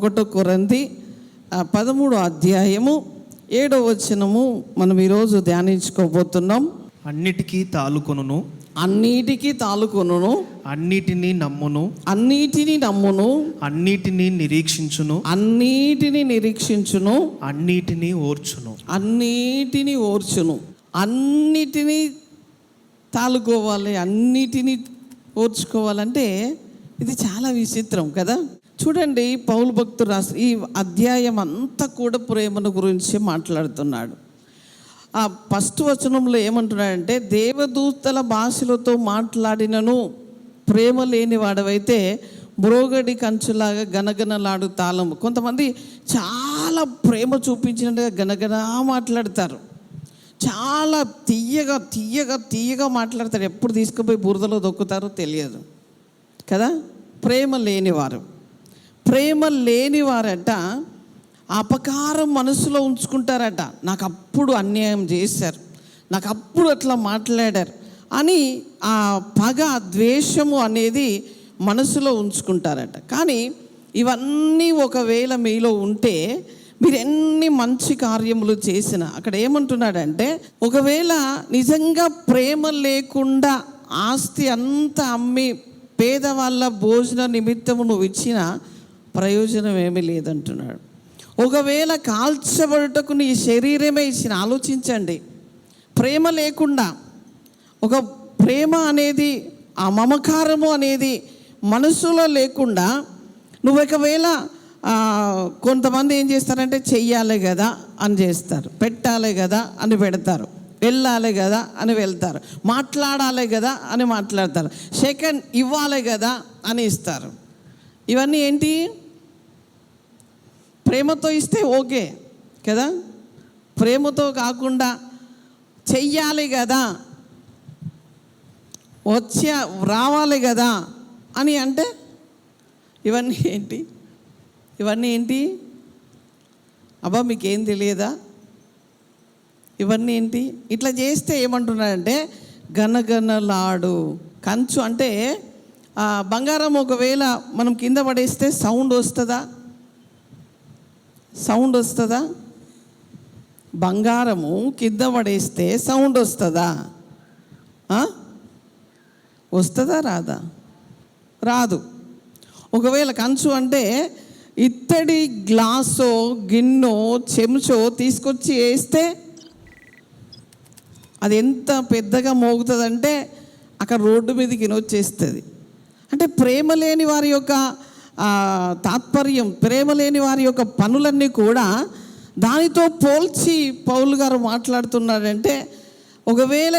1 కొరింథీ 13వ అధ్యాయము 7వ వచనము మనం ఈరోజు ధ్యానించుకోబోతున్నాం. అన్నిటికీ తాలుకొనును, అన్నిటినీ నమ్మును, అన్నిటినీ నిరీక్షించును, అన్నిటినీ ఓర్చును. అన్నిటినీ తాలుకోవాలి, అన్నిటినీ ఓర్చుకోవాలంటే ఇది చాలా విచిత్రం కదా. చూడండి, పౌలు భక్తుడు రాసిన ఈ అధ్యాయం అంతా కూడా ప్రేమను గురించి మాట్లాడుతున్నాడు. ఆ ఫస్ట్ వచనంలో ఏమంటున్నాడంటే, దేవదూతల భాషలతో మాట్లాడినను ప్రేమ లేని వాడవైతే మ్రోగడి కంచులాగా గనగనలాడు తాళము. కొంతమంది చాలా ప్రేమ చూపించినట్టుగా గనగన మాట్లాడతారు, చాలా తీయగా మాట్లాడతారు. ఎప్పుడు తీసుకుపోయి బురదలో దొక్కుతారో తెలియదు కదా. ప్రేమ లేనివారట అపకారం మనసులో ఉంచుకుంటారట. నాకు అప్పుడు అన్యాయం చేశారు, నాకు అప్పుడు అట్లా మాట్లాడారు అని ఆ పగ, ద్వేషము అనేది మనసులో ఉంచుకుంటారట. కానీ ఇవన్నీ ఒకవేళ మీలో ఉంటే మీరు ఎన్ని మంచి కార్యములు చేసినా, అక్కడ ఏమంటున్నాడంటే, ఒకవేళ నిజంగా ప్రేమ లేకుండా ఆస్తి అంతా అమ్మి పేదవాళ్ళ భోజన నిమిత్తము నువ్వు ఇచ్చిన ప్రయోజనం ఏమీ లేదంటున్నాడు. ఒకవేళ కాల్చబడుటకు నీ శరీరమే ఇచ్చిన, ఆలోచించండి, ప్రేమ లేకుండా, ఒక ప్రేమ అనేది, ఆ మమకారము అనేది మనసులో లేకుండా నువ్వు ఒకవేళ కొంతమంది ఏం చేస్తారంటే, చెయ్యాలి కదా అని చేస్తారు, పెట్టాలి కదా అని పెడతారు, వెళ్ళాలి కదా అని వెళ్తారు, మాట్లాడాలి కదా అని మాట్లాడతారు, సెకండ్ ఇవ్వాలి కదా అని ఇస్తారు. ఇవన్నీ ఏంటి? ప్రేమతో ఇస్తే ఓకే కదా. ప్రేమతో కాకుండా చెయ్యాలి కదా, రావాలి కదా అని అంటే ఇవన్నీ ఏంటి? అబ్బా మీకేం తెలియదా? ఇవన్నీ ఏంటి? ఇట్లా చేస్తే ఏమంటున్నాడంటే, గనగనలాడు కంచు అంటే బంగారం ఒకవేళ మనం కింద పడేస్తే సౌండ్ వస్తుందా? బంగారము కింద పడేస్తే సౌండ్ వస్తుందా? రాదా? రాదు. ఒకవేళ కంచు అంటే ఇత్తడి గ్లాసో గిన్నో చెంచో తీసుకొచ్చి వేస్తే అది ఎంత పెద్దగా మోగుతుందంటే అక్కడ రోడ్డు మీదకి వచ్చేస్తుంది. అంటే ప్రేమ లేని వారి యొక్క తాత్పర్యం, ప్రేమ లేని వారి యొక్క పనులన్నీ కూడా దానితో పోల్చి పౌలు గారు మాట్లాడుతున్నాడంటే, ఒకవేళ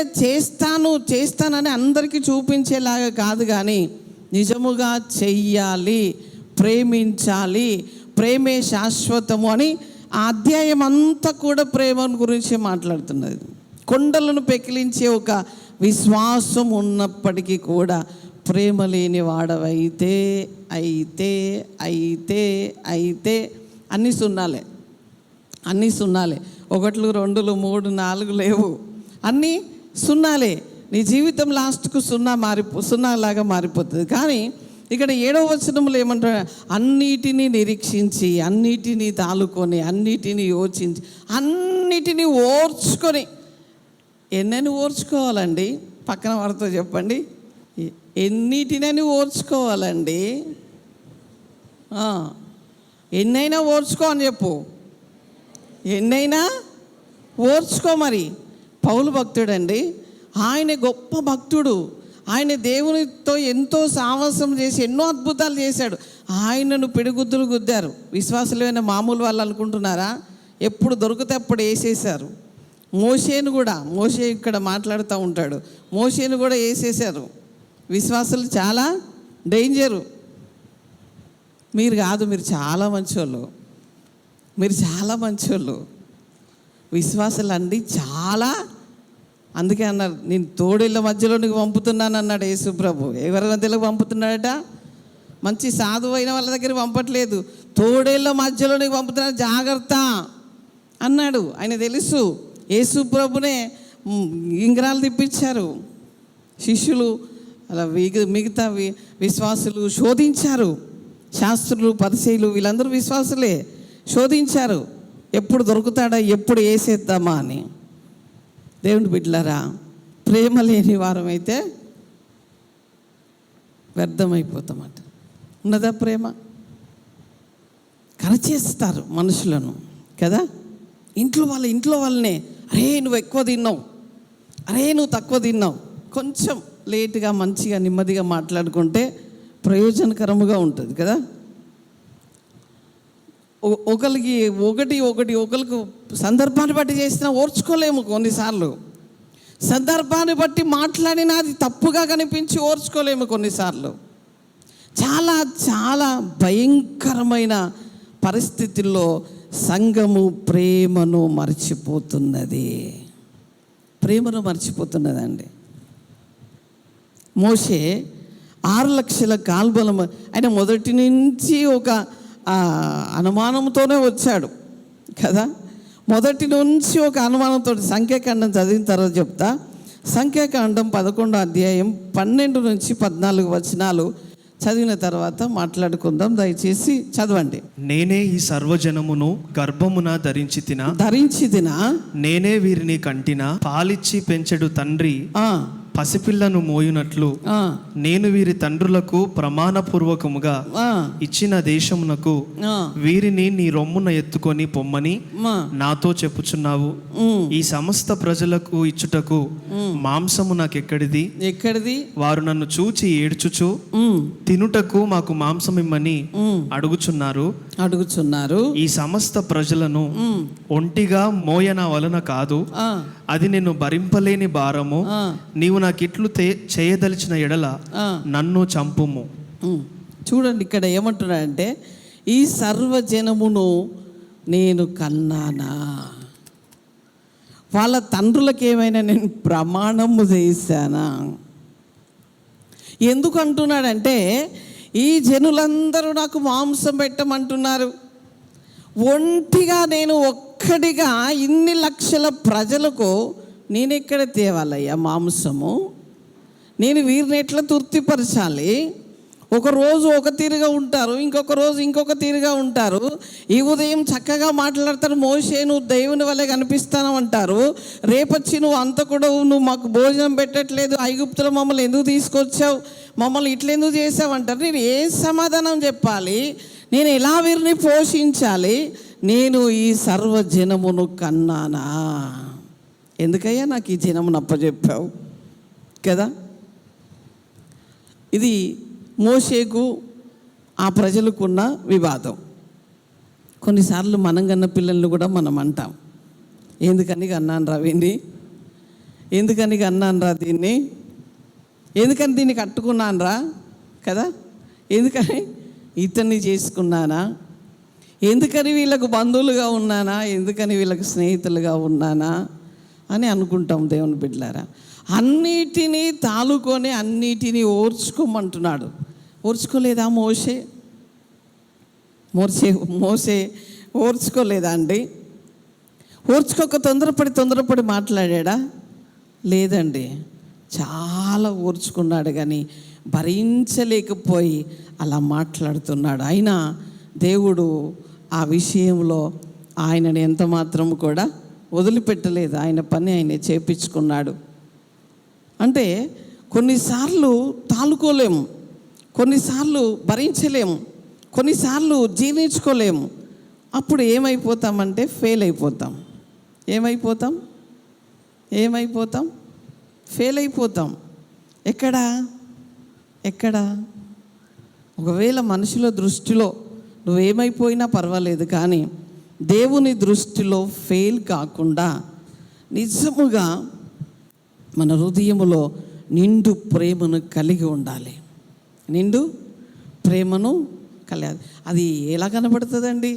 చేస్తానని అందరికీ చూపించేలాగా కాదు, కానీ నిజముగా చెయ్యాలి, ప్రేమించాలి, ప్రేమే శాశ్వతము అని ఆ అధ్యాయం అంతా కూడా ప్రేమ గురించి మాట్లాడుతున్నది. కొండలను పెకిలించే ఒక విశ్వాసం ఉన్నప్పటికీ కూడా ప్రేమ లేని వాడవైతే అయితే అన్నీ సున్నాలే. 1, 2, 3, 4 లేవు, అన్నీ సున్నాలే. నీ జీవితం లాస్ట్కు సున్నాలాగా మారిపోతుంది. కానీ ఇక్కడ 7వ వచనంలో ఏమంటారు? అన్నిటినీ నిరీక్షించి, అన్నిటినీ తాలుకొని, అన్నిటినీ యోచించి, అన్నిటినీ ఓర్చుకొని. ఎన్నని ఓర్చుకోవాలండి? పక్కన వారితో చెప్పండి, ఎన్నిటినని ఓర్చుకోవాలండి? ఎన్నైనా ఓర్చుకో అని చెప్పు, ఎన్నైనా ఓర్చుకో. మరి పౌలు భక్తుడండి, ఆయన గొప్ప భక్తుడు, ఆయన దేవునితో ఎంతో సావాసం చేసి ఎన్నో అద్భుతాలు చేశాడు. ఆయనను పిడిగుద్దులు గుద్దారు. విశ్వాసులైన మామూలు వాళ్ళు అనుకుంటున్నారా? ఎప్పుడు దొరికితే అప్పుడు వేసేశారు. మోషే ఇక్కడ మాట్లాడుతూ ఉంటాడు, మోషేను కూడా వేసేశారు. విశ్వాసులు చాలా డేంజరు. మీరు కాదు, మీరు చాలా మంచోళ్ళు. విశ్వాసులు అండి చాలా. అందుకే అన్నారు, నేను తోడేళ్ళ మధ్యలో నీకు పంపుతున్నాను అన్నాడు యేసు ప్రభు. ఎవరి మధ్యలోకి పంపుతున్నాడట? మంచి సాధువైన వాళ్ళ దగ్గర పంపట్లేదు, తోడేళ్ళ మధ్యలో నీకు పంపుతున్నాడు, జాగ్రత్త అన్నాడు. ఆయన తెలుసు. యేసు ప్రభునే ఇంగ్రాలు తిప్పించారు శిష్యులు, అలా మిగతా విశ్వాసులు శాస్త్రులు పరిసయ్యులు వీళ్ళందరూ విశ్వాసులే. శోధించారు, ఎప్పుడు దొరుకుతాడా, ఎప్పుడు వేసేద్దామా అని. దేవుని బిడ్డలారా, ప్రేమ లేని వారమైతే వ్యర్థమైపోతామట. ఉన్నదా ప్రేమ? కరచేస్తారు మనుషులను కదా. ఇంట్లో వాళ్ళనే, అరే నువ్వు ఎక్కువ తిన్నావు, అరే నువ్వు తక్కువ తిన్నావు. కొంచెం లేటుగా మంచిగా నెమ్మదిగా మాట్లాడుకుంటే ప్రయోజనకరముగా ఉంటుంది కదా. ఒకరికి సందర్భాన్ని బట్టి చేసినా ఓర్చుకోలేము. కొన్నిసార్లు సందర్భాన్ని బట్టి మాట్లాడినా అది తప్పుగా కనిపించి ఓర్చుకోలేము. కొన్నిసార్లు చాలా చాలా భయంకరమైన పరిస్థితుల్లో సంఘము ప్రేమను మర్చిపోతున్నదండి. మోషే 6 లక్షల కాల్బలం, ఆయన మొదటి నుంచి ఒక అనుమానంతోనే వచ్చాడు కదా. మొదటి నుంచి ఒక అనుమానంతో, సంఖ్యాకాండం చదివిన తర్వాత చెప్తా. సంఖ్యాకాండం 11వ అధ్యాయం 12 నుంచి 14 వచనాలు చదివిన తర్వాత మాట్లాడుకుందాం. దయచేసి చదవండి. నేనే ఈ సర్వజనమును గర్భమున ధరించి తినా, నేనే వీరిని కంటినా, పాలిచ్చి పెంచెడు తండ్రి పసిపిల్లను మోయునట్లు నేను వీరి తండ్రులకు ప్రమాణపూర్వకముగా ఇచ్చిన దేశమునకు వీరిని నీ రొమ్మున ఎత్తుకొని పొమ్మని నాతో చెప్పుచున్నావు. ఈ సమస్త ప్రజలకు ఇచ్చుటకు మాంసము నాకెక్కడిది? వారు నన్ను చూచి ఏడ్చుచు తినుటకు మాకు మాంసం ఇమ్మని అడుగుచున్నారు. ఈ సమస్త ప్రజలను ఒంటిగా మోయన వలన కాదు, అది నేను భరింపలేని భారము. నీవు నాకిట్లు చేయదలిచిన ఎడల నన్ను చంపుము. చూడండి ఇక్కడ ఏమంటున్నాడంటే, ఈ సర్వజనమును నేను కన్నానా, వాళ్ళ తండ్రులకు ఏమైనా నేను ప్రమాణము చేశానా? ఎందుకు అంటున్నాడంటే, ఈ జనులందరూ నాకు మాంసం పెట్టమంటున్నారు, ఒంటిగా నేను ఒక్కడిగా ఇన్ని లక్షల ప్రజలకు నేను ఎక్కడ తేవాలయ్యా మాంసము? నేను వీరిని ఎట్లా తృప్తిపరచాలి? ఒకరోజు ఒక తీరుగా ఉంటారు, ఇంకొక రోజు ఇంకొక తీరుగా ఉంటారు. ఈ ఉదయం చక్కగా మాట్లాడతారు, మోషే నువ్వు దేవుని వల్లే కనిపిస్తాను అంటారు. రేపొచ్చి నువ్వు అంతకుడవు, నువ్వు మాకు భోజనం పెట్టట్లేదు, ఐగుప్తులో మమ్మల్ని ఎందుకు తీసుకొచ్చావు, మమ్మల్ని ఇట్లెందుకు చేసావు అంటారు. నేను ఏ సమాధానం చెప్పాలి? నేను ఎలా వీరిని పోషించాలి? నేను ఈ సర్వజనమును కన్నానా? ఎందుకయ్యా నాకు ఈ జనమును అప్పచెప్పావు కదా. ఇది మోషేకు ఆ ప్రజలకున్న వివాదం. కొన్నిసార్లు మనం కన్న పిల్లల్ని కూడా మనం అంటాం, ఎందుకని అన్నాను రా వీడిని, ఎందుకని అన్నాను రా దీన్ని, ఎందుకని దీన్ని కట్టుకున్నాను రా కదా, ఎందుకని ఇతన్ని చేసుకున్నానా, ఎందుకని వీళ్ళకు బంధువులుగా ఉన్నానా, ఎందుకని వీళ్ళకు స్నేహితులుగా ఉన్నానా అని అనుకుంటాం. దేవుని బిడ్డలారా, అన్నిటినీ తాలుకొని అన్నిటినీ ఓర్చుకోమంటున్నాడు. ఓర్చుకోలేదా మోసే ఓర్చుకోలేదా అండి? ఓర్చుకోక తొందరపడి మాట్లాడా? లేదండి, చాలా ఓర్చుకున్నాడు, కానీ భరించలేకపోయి అలా మాట్లాడుతున్నాడు. అయినా దేవుడు ఆ విషయంలో ఆయనని ఎంత మాత్రం కూడా వదిలిపెట్టలేదు. ఆయన పని ఆయన చేపించుకున్నాడు. అంటే కొన్నిసార్లు తాలుకోలేము, కొన్నిసార్లు భరించలేము, కొన్నిసార్లు జీర్ణించుకోలేము. అప్పుడు ఏమైపోతామంటే ఫెయిల్ అయిపోతాం. ఫెయిల్ అయిపోతాం. ఎక్కడ? ఒకవేళ మనుషుల దృష్టిలో నువ్వేమైపోయినా పర్వాలేదు, కానీ దేవుని దృష్టిలో ఫెయిల్ కాకుండా నిజముగా మన హృదయములో నిండు ప్రేమను కలిగి ఉండాలి. నిండు ప్రేమను కలిగి, అది ఎలా కనబడుతుందండి?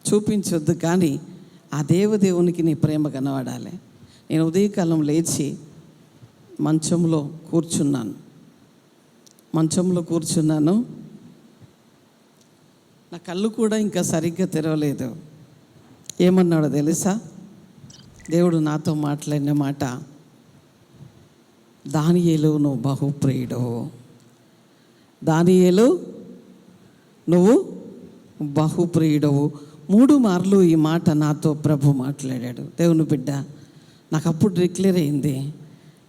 చూపించొద్దు, కానీ ఆ దేవునికి నీ ప్రేమ కనబడాలి. నేను ఉదయకాలం లేచి మంచంలో కూర్చున్నాను. నా కళ్ళు కూడా ఇంకా సరిగ్గా తెరవలేదు. ఏమన్నాడో తెలుసా? దేవుడు నాతో మాట్లాడిన మాట, దానియేలు నువ్వు బహుప్రియుడు, దానియేలు నువ్వు బహుప్రియుడవు. 3 మార్లు ఈ మాట నాతో ప్రభు మాట్లాడాడు. దేవుని బిడ్డ, నాకు అప్పుడు డిక్లేర్ అయింది,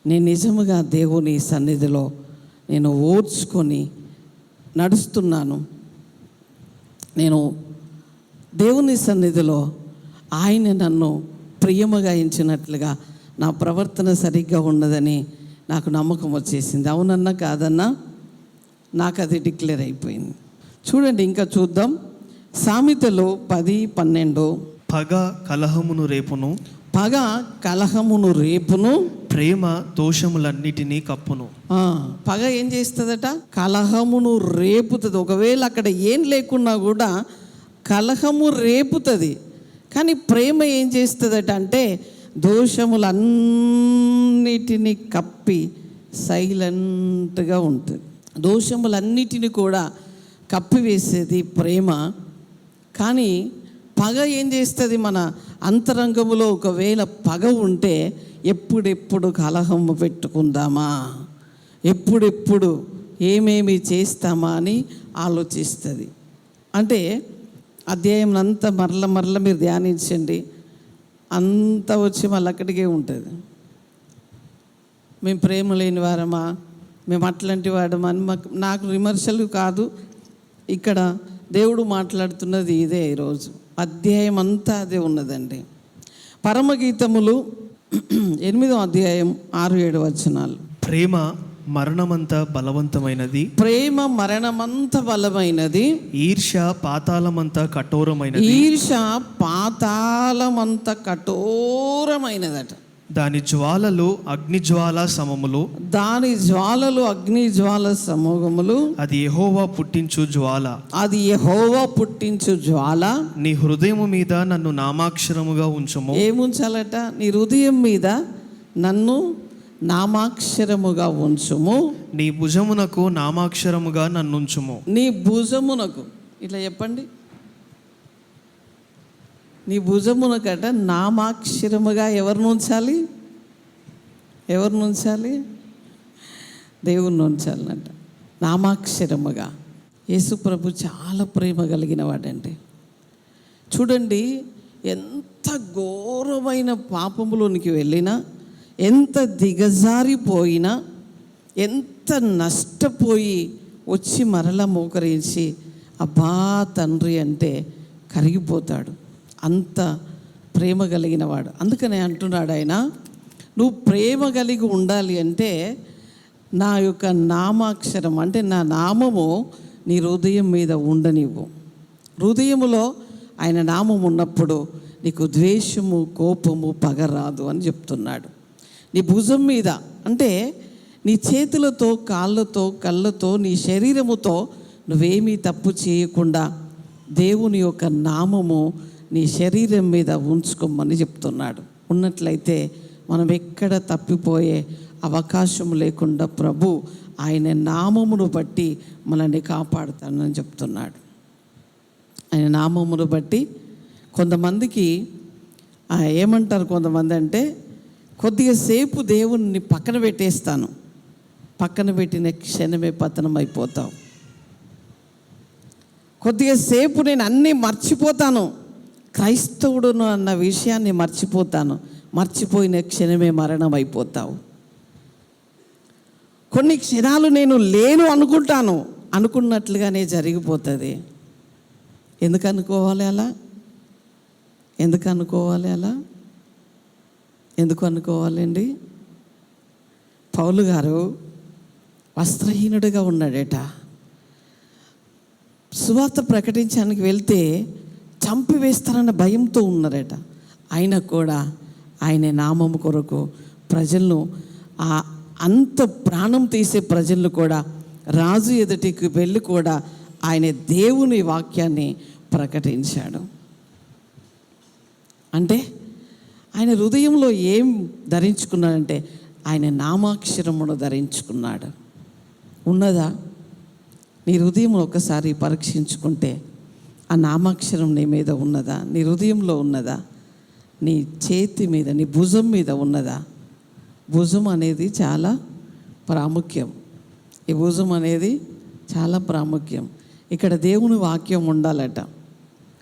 నేను నిజముగా దేవుని సన్నిధిలో నేను ఓర్చుకొని నడుస్తున్నాను. నేను దేవుని సన్నిధిలో ఆయన నన్ను ప్రియముగా ఎంచినట్లుగా నా ప్రవర్తన సరిగ్గా ఉన్నదని నాకు నమ్మకం వచ్చేసింది. అవునన్నా కాదన్నా నాకు అది డిక్లేర్ అయిపోయింది. చూడండి, ఇంకా చూద్దాం. సామెతలు 10:12. పగ కలహమును రేపును, పగ కలహమును రేపును, ప్రేమ దోషములన్నిటినీ కప్పును. పగ ఏం చేస్తుందట? కలహమును రేపుతుంది. ఒకవేళ అక్కడ ఏం లేకున్నా కూడా కలహము రేపుతుంది. కానీ ప్రేమ ఏం చేస్తుందట అంటే దోషములన్నిటినీ కప్పి సైలెంట్గా ఉంటుంది. దోషములన్నిటిని కూడా కప్పివేసేది ప్రేమ. కానీ పగ ఏం చేస్తుంది? మన అంతరంగములో ఒకవేళ పగ ఉంటే ఎప్పుడెప్పుడు కలహము పెట్టుకుందామా, ఎప్పుడెప్పుడు ఏమేమి చేస్తామా అని ఆలోచిస్తుంది. అంటే అధ్యాయం అంతా మరల మీరు ధ్యానించండి, అంతా వచ్చి మళ్ళీ అక్కడికే ఉంటుంది. మేము ప్రేమ లేని వారమా, మేము అట్లాంటి వాడమా అని నాకు విమర్శలు కాదు. ఇక్కడ దేవుడు మాట్లాడుతున్నది ఇదే. ఈరోజు అధ్యాయం అంతా అదే ఉన్నదండి. పరమగీతములు 8వ అధ్యాయం 6-7 వచనాలు. ప్రేమ మరణమంత బలవంతమైనది, ప్రేమ మరణమంత బలమైనది, ఈర్ష్య పాతాళమంత కఠోరమైనది, ఈర్ష్య పాతాళమంత కఠోరమైనదట. దాని జ్వాలలు అగ్నిజ్వాల సమములు, దాని జ్వాలలు అగ్నిజ్వాల సమూహములు, అది యెహోవా పుట్టించు జ్వాల, అది యెహోవా పుట్టించు జ్వాల. నీ హృదయము మీద నన్ను నామాక్షరముగా ఉంచుము. ఏముంచాలట? నీ హృదయం మీద నన్ను నామాక్షరముగా ఉంచుము. నీ భుజమునకు నామాక్షరముగా నన్నుంచుము. నీ భుజమునకు, ఇట్లా చెప్పండి, నీ భుజమునకట నామాక్షరముగా ఎవరిని ఉంచాలి? ఎవరిని ఉంచాలి? దేవుణ్ణి ఉంచాలన్నట నామాక్షరముగా. యేసు ప్రభు చాలా ప్రేమ కలిగిన వాడండి. చూడండి, ఎంత ఘోరమైన పాపములోనికి వెళ్ళినా, ఎంత దిగజారిపోయినా, ఎంత నష్టపోయి వచ్చి మరల మోకరించి అబ్బా తండ్రి అంటే కరిగిపోతాడు. అంత ప్రేమ కలిగిన వాడు. అందుకనే అంటున్నాడు ఆయన, నువ్వు ప్రేమ కలిగి ఉండాలి అంటే నా యొక్క నామాక్షరం అంటే నా నామము నీ హృదయం మీద ఉండనివ్వు. హృదయములో ఆయన నామం ఉన్నప్పుడు నీకు ద్వేషము, కోపము, పగ రాదు అని చెప్తున్నాడు. నీ భుజం మీద అంటే నీ చేతులతో, కాళ్ళతో, కళ్ళతో, నీ శరీరముతో నువ్వేమీ తప్పు చేయకుండా దేవుని యొక్క నామము నీ శరీరం మీద ఉంచుకోమని చెప్తున్నాడు. ఉన్నట్లయితే మనం ఎక్కడ తప్పిపోయే అవకాశం లేకుండా ప్రభు ఆయన నామమును బట్టి మనల్ని కాపాడుతానని చెప్తున్నాడు. ఆయన నామమును బట్టి కొంతమందికి ఏమంటారు, కొంతమంది అంటే కొద్దిగా సేపు దేవుణ్ణి పక్కన పెట్టేస్తాను, పక్కన పెట్టిన క్షణమే పతనం అయిపోతావు. కొద్దిగా సేపు నేను అన్నీ మర్చిపోతాను, క్రైస్తవుడును అన్న విషయాన్ని మర్చిపోతాను, మర్చిపోయిన క్షణమే మరణం అయిపోతావు. కొన్ని క్షణాలు నేను లేను అనుకుంటాను, అనుకున్నట్లుగానే జరిగిపోతుంది. ఎందుకు అనుకోవాలి అలా? ఎందుకు అనుకోవాలి అలా? ఎందుకు అనుకోవాలండి? పౌలు గారు వస్త్రహీనుడిగా ఉన్నాడట. సువార్త ప్రకటించడానికి వెళ్తే చంపివేస్తారన్న భయంతో ఉన్నారట. ఆయన కూడా ఆయన నామము కొరకు ప్రజలను, అంత ప్రాణం తీసే ప్రజలను కూడా రాజు ఎదుటికి వెళ్ళి కూడా ఆయన దేవుని వాక్యాన్ని ప్రకటించాడు. అంటే ఆయన హృదయంలో ఏం ధరించుకున్నాడంటే ఆయన నామాక్షరమును ధరించుకున్నాడు. ఉన్నదా? నీ హృదయం ఒకసారి పరీక్షించుకుంటే ఆ నామాక్షరం నీ మీద ఉన్నదా? నీ హృదయంలో ఉన్నదా? నీ చేతి మీద, నీ భుజం మీద ఉన్నదా? భుజం అనేది చాలా ప్రాముఖ్యం. ఈ భుజం అనేది చాలా ప్రాముఖ్యం. ఇక్కడ దేవుని వాక్యం ఉండాలట.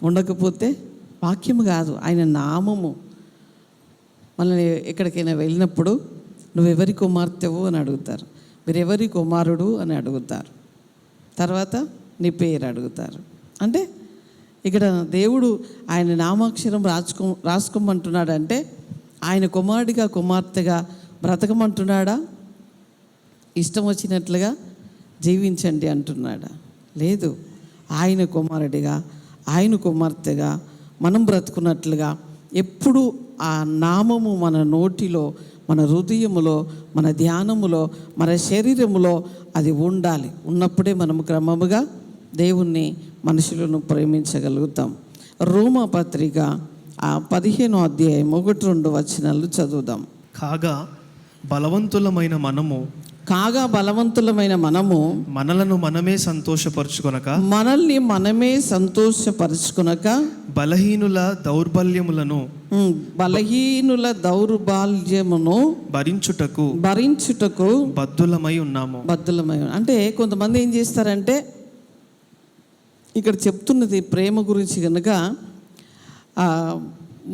ఉండకపోతే వాక్యము కాదు, ఆయన నామము. మనల్ని ఎక్కడికైనా వెళ్ళినప్పుడు నువ్వెవరి కుమార్తెవు అని అడుగుతారు, మీరెవరి కుమారుడు అని అడుగుతారు, తర్వాత నీ పేరు అడుగుతారు. అంటే ఇక్కడ దేవుడు ఆయన నామాక్షరం రాసుకోమంటున్నాడంటే ఆయన కుమారుడిగా కుమార్తెగా బ్రతకమంటున్నాడా, ఇష్టం వచ్చినట్లుగా జీవించండి అంటున్నాడా? లేదు. ఆయన కుమారుడిగా ఆయన కుమార్తెగా మనం బ్రతుకున్నట్లుగా ఎప్పుడు ఆ నామము మన నోటిలో, మన హృదయములో, మన ధ్యానములో, మన శరీరములో అది ఉండాలి. ఉన్నప్పుడే మనము క్రమముగా దేవుణ్ణి, మనుషులను ప్రేమించగలుగుతాం. రోమాపత్రిక 15వ అధ్యాయం 1-2 వచనాలు చదువుదాం. కాగా బలవంతులమైన మనము మనలను మనమే సంతోషపరచుకొనక బలహీనుల దౌర్బల్యమును భరించుటకు బద్ధులమై ఉన్నాము. అంటే కొంతమంది ఏం చేస్తారంటే, ఇక్కడ చెప్తున్నది ప్రేమ గురించి కనుక,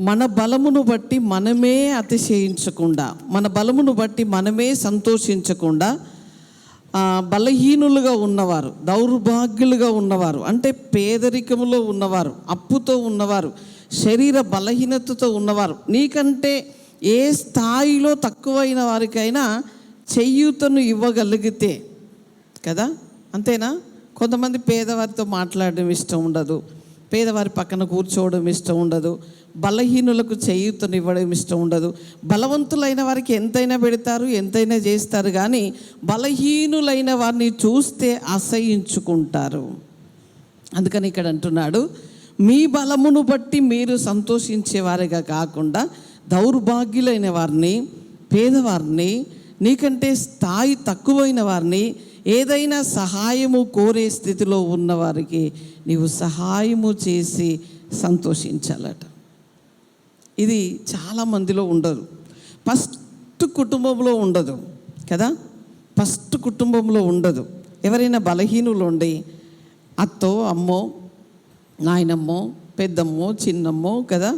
మన బలమును బట్టి మనమే అతిశయించకుండా, మన బలమును బట్టి మనమే సంతోషించకుండా, బలహీనులుగా ఉన్నవారు, దౌర్భాగ్యులుగా ఉన్నవారు, అంటే పేదరికములో ఉన్నవారు, అప్పుతో ఉన్నవారు, శరీర బలహీనతతో ఉన్నవారు, నీకంటే ఏ స్థాయిలో తక్కువైన వారికైనా చేయూతను ఇవ్వగలిగితే కదా, అంతేనా? కొంతమంది పేదవారితో మాట్లాడడం ఇష్టం ఉండదు, పేదవారి పక్కన కూర్చోవడం ఇష్టం ఉండదు, బలహీనులకు చేయూతను ఇవ్వడం ఇష్టం ఉండదు. బలవంతులైన వారికి ఎంతైనా పెడతారు, ఎంతైనా చేస్తారు, కానీ బలహీనులైన వారిని చూస్తే అసహించుకుంటారు. అందుకని ఇక్కడ అంటున్నాడు, మీ బలమును బట్టి మీరు సంతోషించేవారిగా కాకుండా దౌర్భాగ్యులైన వారిని, పేదవారిని, నీకంటే స్థాయి తక్కువైన వారిని, ఏదైనా సహాయము కోరే స్థితిలో ఉన్నవారికి నీవు సహాయము చేసి సంతోషించాలట. ఇది చాలామందిలో ఉండదు. ఫస్ట్ కుటుంబంలో ఉండదు కదా, ఫస్ట్ కుటుంబంలో ఉండదు. ఎవరైనా బలహీనులు ఉండి అత్తో, అమ్మో, నాయనమ్మో, పెద్దమ్మో, చిన్నమ్మో కదా.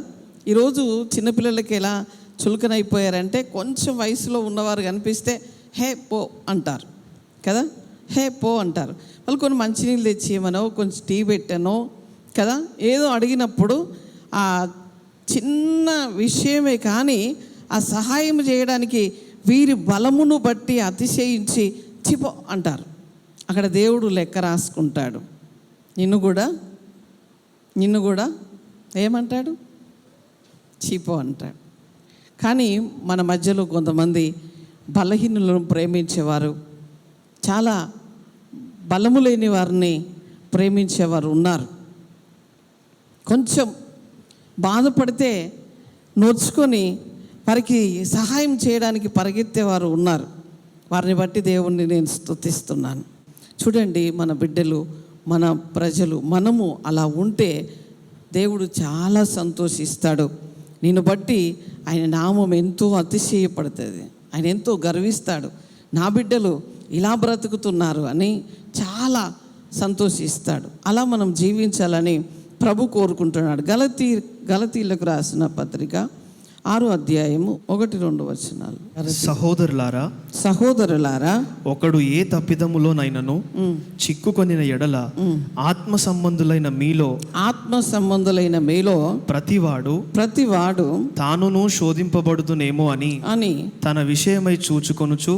ఈరోజు చిన్నపిల్లలకి ఎలా చులకనైపోయారంటే, కొంచెం వయసులో ఉన్నవారు కనిపిస్తే హే పో అంటారు కదా, హే పో అంటారు. వాళ్ళు కొన్ని మంచినీళ్ళు తెచ్చేయమనో, కొంచెం టీ పెట్టనో కదా, ఏదో అడిగినప్పుడు ఆ చిన్న విషయమే కానీ ఆ సహాయం చేయడానికి వీరి బలమును బట్టి అతిశయించి చిపో అంటారు. అక్కడ దేవుడు లెక్క రాసుకుంటాడు. నిన్ను కూడా ఏమంటాడు? చీపో అంటాడు. కానీ మన మధ్యలో కొంతమంది బలహీనులను ప్రేమించేవారు, చాలా బలము లేని వారిని ప్రేమించేవారు ఉన్నారు. కొంచెం బాధపడితే నోచుకొని వారికి సహాయం చేయడానికి పరిగెత్తేవారు ఉన్నారు. వారిని బట్టి దేవుణ్ణి నేను స్తుతిస్తున్నాను. చూడండి, మన బిడ్డలు, మన ప్రజలు, మనము అలా ఉంటే దేవుడు చాలా సంతోషిస్తాడు. నిన్ను బట్టి ఆయన నామం ఎంతో అతిశయపడుతుంది, ఆయన ఎంతో గర్విస్తాడు. నా బిడ్డలు ఇలా బ్రతుకుతున్నారు అని చాలా సంతోషిస్తాడు. అలా మనం జీవించాలని ప్రభు కోరుకుంటున్నాడు. గలతీలకు రాసిన పత్రిక 6వ అధ్యాయము 1-2 వచనాలు. సహోదరులారా, ఒకడు ఏ తప్పిదములోనైనను చిక్కుకొనిన ఎడల ఆత్మ సంబంధులైన మీలో ప్రతివాడు తానును శోధింపబడుతునేమో అని తన విషయమై చూచుకొనుచు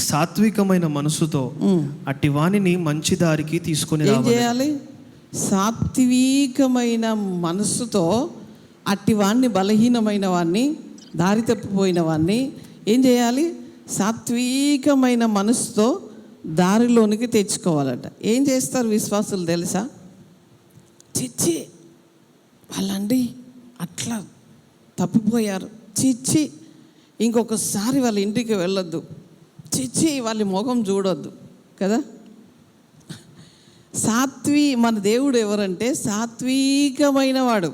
సాత్వికమైన మనసుతో అట్టి వానిని మంచి దారికి తీసుకొని రావాలి. సాత్వికమైన మనస్సుతో అట్టి వాణ్ణి, బలహీనమైన వాణ్ణి, దారి తప్పిపోయిన వాణ్ణి ఏం చేయాలి? సాత్వికమైన మనసుతో దారిలోనికి తెచ్చుకోవాలట. ఏం చేస్తారు విశ్వాసులు తెలుసా? చిచ్చి వాళ్ళండి అట్లా తప్పిపోయారు, చిచ్చి ఇంకొకసారి వాళ్ళ ఇంటికి వెళ్ళొద్దు, చిచ్చి వాళ్ళ ముఖం చూడొద్దు కదా. మన దేవుడు ఎవరంటే సాత్వికమైన వాడు,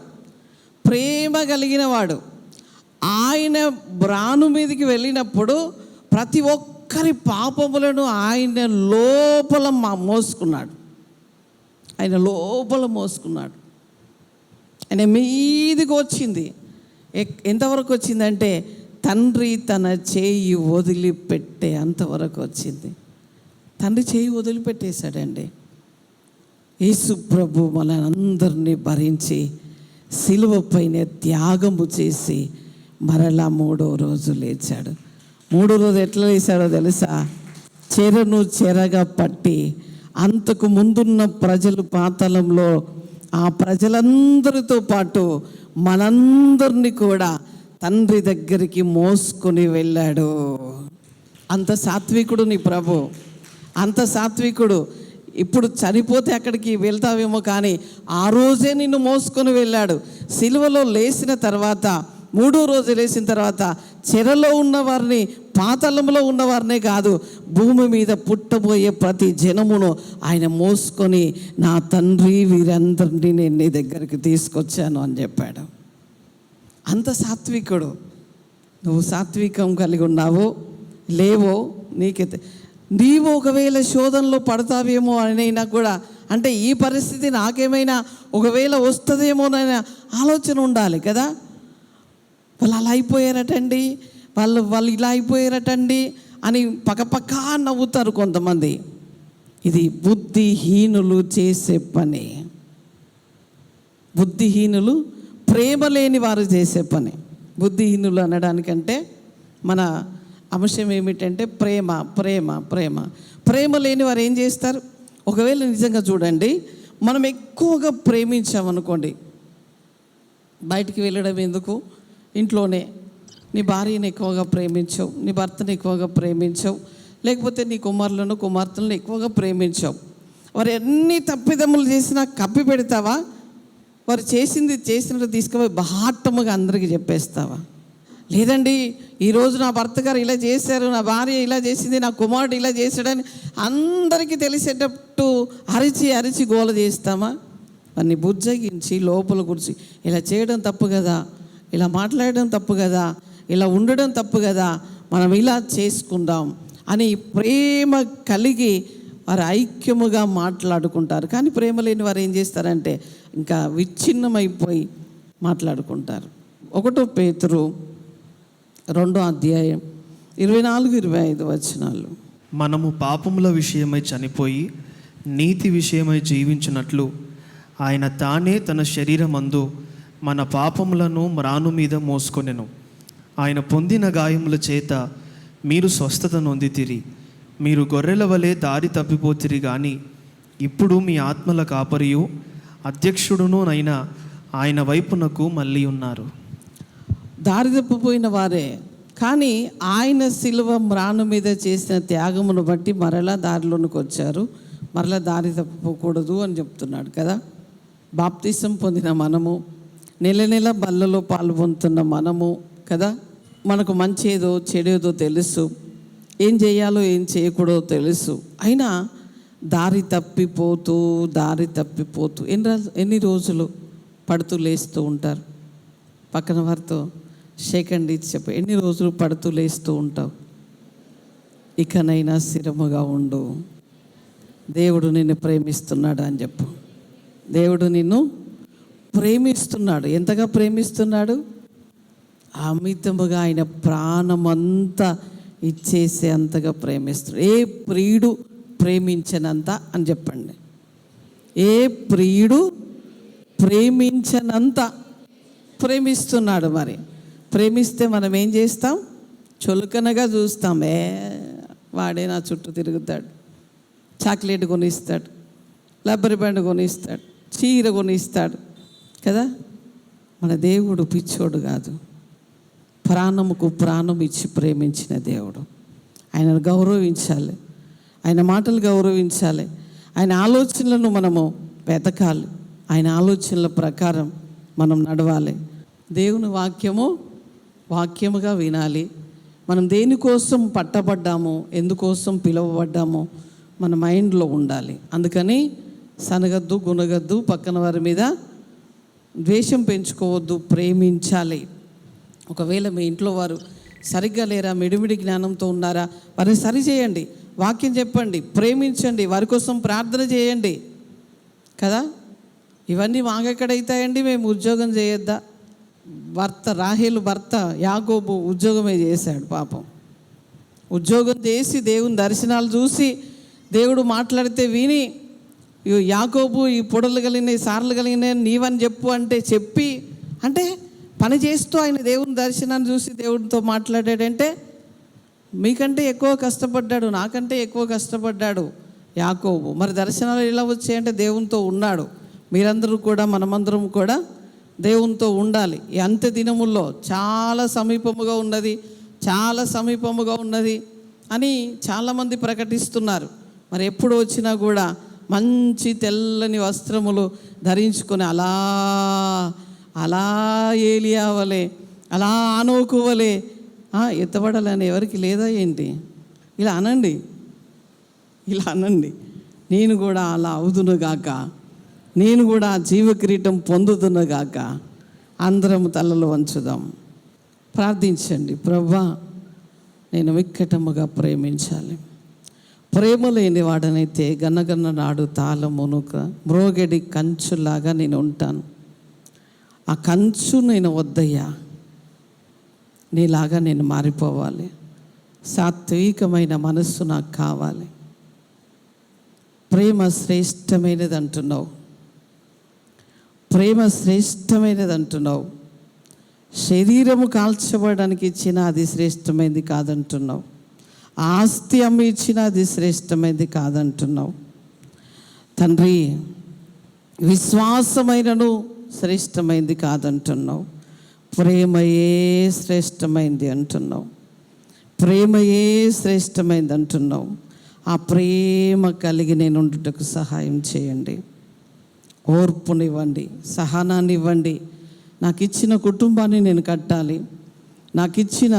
ప్రేమ కలిగిన వాడు. ఆయన బ్రాను మీదకి వెళ్ళినప్పుడు ప్రతి ఒక్క ఒక్కరి పాపములను ఆయన లోపల మోసుకున్నాడు. ఆయన లోపల మోసుకున్నాడు. ఆయన మీదికి వచ్చింది. ఎంతవరకు వచ్చిందంటే తండ్రి తన చేయి వదిలిపెట్టే అంతవరకు వచ్చింది. తండ్రి చేయి వదిలిపెట్టేశాడండి. యేసు ప్రభు మనందరినీ భరించి సిలువ పైన త్యాగము చేసి మరలా 3వ రోజు లేచాడు. 3వ రోజు ఎట్లా లేచాడో తెలుసా? చెరను చెరగా పట్టి అంతకు ముందున్న ప్రజలు పాతాళంలో ఆ ప్రజలందరితో పాటు మనందరినీ కూడా తండ్రి దగ్గరికి మోసుకొని వెళ్ళాడు. అంత సాత్వికుడు నీ ప్రభు, అంత సాత్వికుడు. ఇప్పుడు చనిపోతే అక్కడికి వెళ్తావేమో, కానీ ఆ రోజే నిన్ను మోసుకొని వెళ్ళాడు. సిలువలో లేచిన తర్వాత 3వ రోజు లేచిన తర్వాత చెరలో ఉన్నవారిని, పాతాళంలో ఉన్నవారినే కాదు, భూమి మీద పుట్టబోయే ప్రతి జనమును ఆయన మోసుకొని, నా తండ్రి వీరందరినీ నేను నీ దగ్గరికి తీసుకొచ్చాను అని చెప్పాడు. అంత సాత్వికుడు. నువ్వు సాత్వికం కలిగి ఉన్నావో లేవో నీకైతే, నీవు ఒకవేళ శోధనలో పడతావేమో అనైనా కూడా, అంటే ఈ పరిస్థితి నాకేమైనా ఒకవేళ వస్తుందేమోనైనా ఆలోచన ఉండాలి కదా. వాళ్ళు అలా అయిపోయారటండి, వాళ్ళు ఇలా అయిపోయారటండి అని పక్కపక్క నవ్వుతారు కొంతమంది. ఇది బుద్ధిహీనులు చేసే పని. బుద్ధిహీనులు, ప్రేమ లేని వారు చేసే పని. బుద్ధిహీనులు అనడానికంటే మన అంశం ఏమిటంటే ప్రేమ ప్రేమ ప్రేమ ప్రేమ లేని వారు ఏం చేస్తారు? ఒకవేళ నిజంగా చూడండి, మనం ఎక్కువగా ప్రేమించామనుకోండి, బయటికి వెళ్ళడం ఎందుకు, ఇంట్లోనే నీ భార్యని ఎక్కువగా ప్రేమించావు, నీ భర్తని ఎక్కువగా ప్రేమించావు, లేకపోతే నీ కుమార్తెలను ఎక్కువగా ప్రేమించావు. వారు ఎన్ని తప్పిదములు చేసినా కప్పి పెడతావా? వారు చేసినట్టు తీసుకుపోయి బహాటముగా అందరికీ చెప్పేస్తావా? లేదండి, ఈరోజు నా భర్త గారు ఇలా చేశారు, నా భార్య ఇలా చేసింది, నా కుమారుడు ఇలా చేశాడని అందరికీ తెలిసేటట్టు అరిచి అరిచి గోల చేస్తామా? వారిని బుజ్జగించి లోపల కూర్చి, ఇలా చేయడం తప్పు కదా, ఇలా మాట్లాడడం తప్పు కదా, ఇలా ఉండడం తప్పు కదా, మనం ఇలా చేసుకుందాం అని ప్రేమ కలిగి వారు ఐక్యముగా మాట్లాడుకుంటారు. కానీ ప్రేమ లేని వారు ఏం చేస్తారంటే ఇంకా విచ్ఛిన్నమైపోయి మాట్లాడుకుంటారు. 1 పేతురు 2వ అధ్యాయం 24-25 వచనాలు. మనము పాపముల విషయమై చనిపోయి నీతి విషయమై జీవించినట్లు ఆయన తానే తన శరీరమందు మన పాపములను మ్రాను మీద మోసుకొనెను. ఆయన పొందిన గాయముల చేత మీరు స్వస్థత నొందితిరి. మీరు గొర్రెల వలె దారి తప్పిపోతిరి, కానీ ఇప్పుడు మీ ఆత్మల కాపరియు అధ్యక్షుడును అయిన ఆయన వైపునకు మళ్ళీ ఉన్నారు. దారి తప్పిపోయిన వారే, కానీ ఆయన సిలువ మ్రాను మీద చేసిన త్యాగమును బట్టి మరలా దారిలోనికి వచ్చారు. మరలా దారి తప్పిపోకూడదు అని చెప్తున్నాడు కదా. బాప్తిసం పొందిన మనము, నెల నెల బల్లలో పాల్గొంటున్న మనము కదా, మనకు మంచి ఏదో చెడేదో తెలుసు, ఏం చేయాలో ఏం చేయకూడదో తెలుసు. అయినా దారి తప్పిపోతూ ఎన్ని రోజులు పడుతూ లేస్తూ ఉంటారు. పక్కన వారితో షేకండి ఇచ్చి చెప్పు, ఎన్ని రోజులు పడుతూ లేస్తూ ఉంటావు? ఇకనైనా స్థిరముగా ఉండు, దేవుడు నిన్ను ప్రేమిస్తున్నాడు అని చెప్పు. దేవుడు నిన్ను ప్రేమిస్తున్నాడు. ఎంతగా ప్రేమిస్తున్నాడు? అమితముగా ఆయన ప్రాణమంతా ఇచ్చేసే అంతగా ప్రేమిస్తున్నాడు. ఏ ప్రియుడు ప్రేమించనంత అని చెప్పండి. ఏ ప్రియుడు ప్రేమించనంత ప్రేమిస్తున్నాడు. మరి ప్రేమిస్తే మనం ఏం చేస్తాం? చులకనగా చూస్తాం. వాడే నా చుట్టూ తిరుగుతాడు, చాక్లెట్ కొనిస్తాడు, రబ్బర్ బ్యాండ్ కొనిస్తాడు, చీర కొనిస్తాడు కదా. మన దేవుడు పిచ్చోడు కాదు, ప్రాణముకు ప్రాణం ఇచ్చి ప్రేమించిన దేవుడు. ఆయనను గౌరవించాలి, ఆయన మాటలు గౌరవించాలి, ఆయన ఆలోచనలను మనము వెతకాలి, ఆయన ఆలోచనల ప్రకారం మనం నడవాలి. దేవుని వాక్యముగా వినాలి. మనం దేనికోసం పట్టబడ్డామో, ఎందుకోసం పిలువబడ్డామో మన మైండ్లో ఉండాలి. అందుకని సనగద్దు, గుణగద్దు, పక్కన వారి మీద ద్వేషం పెంచుకోవద్దు, ప్రేమించాలి. ఒకవేళ మీ ఇంట్లో వారు సరిగ్గా లేరా, మిడిమిడి జ్ఞానంతో ఉన్నారా, వారిని సరిచేయండి, వాక్యం చెప్పండి, ప్రేమించండి, వారి కోసం ప్రార్థన చేయండి కదా. ఇవన్నీ మాకెక్కడైతాయండి, మేము ఉద్యోగం చేయొద్దా? రాహేలు భర్త యాకోబు ఉద్యోగమే చేశాడు పాపం. ఉద్యోగం చేసి దేవుని దర్శనాలు చూసి దేవుడు మాట్లాడితే విని, యాకోబు ఈ పొడలు కలిగినాయి, సార్లు కలిగినాయి, నీవని చెప్పు అంటే చెప్పి, అంటే పని చేస్తూ ఆయన దేవుని దర్శనాన్ని చూసి దేవుడితో మాట్లాడాడంటే మీకంటే ఎక్కువ కష్టపడ్డాడు, నాకంటే ఎక్కువ కష్టపడ్డాడు యాకోబు. మరి దర్శనాలు ఎలా వచ్చాయంటే దేవునితో ఉన్నాడు. మీరందరూ కూడా, మనమందరం కూడా దేవునితో ఉండాలి. ఈ అంత్య దినముల్లో చాలా సమీపముగా ఉన్నది, చాలా సమీపముగా ఉన్నది అని చాలామంది ప్రకటిస్తున్నారు. మరి ఎప్పుడు వచ్చినా కూడా మంచి తెల్లని వస్త్రములు ధరించుకొని అలా అలా ఏలియా వలె, అలా ఆనోకు వలె ఎత్తబడాలని ఎవరికి లేదా ఏంటి? ఇలా అనండి, ఇలా అనండి, నేను కూడా అలా అవుదునుగాక, నేను కూడా జీవకిరీటం పొందుదునుగాక. అందరం తలలు వంచుదాం, ప్రార్థించండి. ప్రభువా, నేను విక్కటముగా ప్రేమించాలి. ప్రేమ లేని వాడనైతే గన్నగన్న నాడు తాళమునుక మ్రోగడి కంచులాగా నేను ఉంటాను. ఆ కంచు నేను వద్దయ్యా, నీలాగా నేను మారిపోవాలి. సాత్వికమైన మనస్సు నాకు కావాలి. ప్రేమ శ్రేష్టమైనది అంటున్నావు, ప్రేమ శ్రేష్టమైనది అంటున్నావు. శరీరము కాల్చబడడానికి ఇచ్చిన అది శ్రేష్టమైనది కాదంటున్నావు. ఆస్తి అమ్మి ఇచ్చిన అది శ్రేష్టమైనది కాదంటున్నావు. తండ్రి, విశ్వాసమైనను శ్రేష్టమైనది కాదంటున్నావు. ప్రేమయే శ్రేష్టమైంది అంటున్నావు, ప్రేమయే శ్రేష్టమైంది అంటున్నావు. ఆ ప్రేమ కలిగి నేను ఉండుటకు సహాయం చేయండి. ఓర్పునివ్వండి, సహనాన్ని ఇవ్వండి. నాకు ఇచ్చిన కుటుంబాన్ని నేను కట్టాలి. నాకు ఇచ్చిన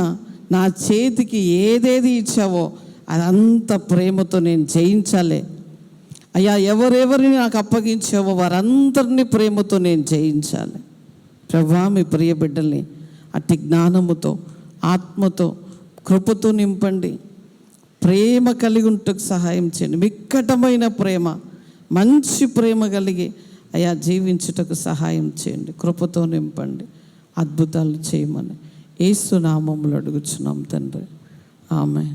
నా చేతికి ఏదేది ఇచ్చావో అదంతా ప్రేమతో నేను జయించాలి. అయ్యా, ఎవరెవరిని నాకు అప్పగించావో వారందరినీ ప్రేమతో నేను జయించాలి. ప్రభా, మీ ప్రియ బిడ్డల్ని అట్టి జ్ఞానముతో, ఆత్మతో, కృపతో నింపండి. ప్రేమ కలిగి ఉంటకు సహాయం చేయండి. మిక్కటమైన ప్రేమ, మంచి ప్రేమ కలిగి అయ్యా జీవించుటకు సహాయం చేయండి. కృపతో నింపండి, అద్భుతాలు చేయమని యేసు నామములో అడుగుచున్నాం తండ్రి. ఆమేన్.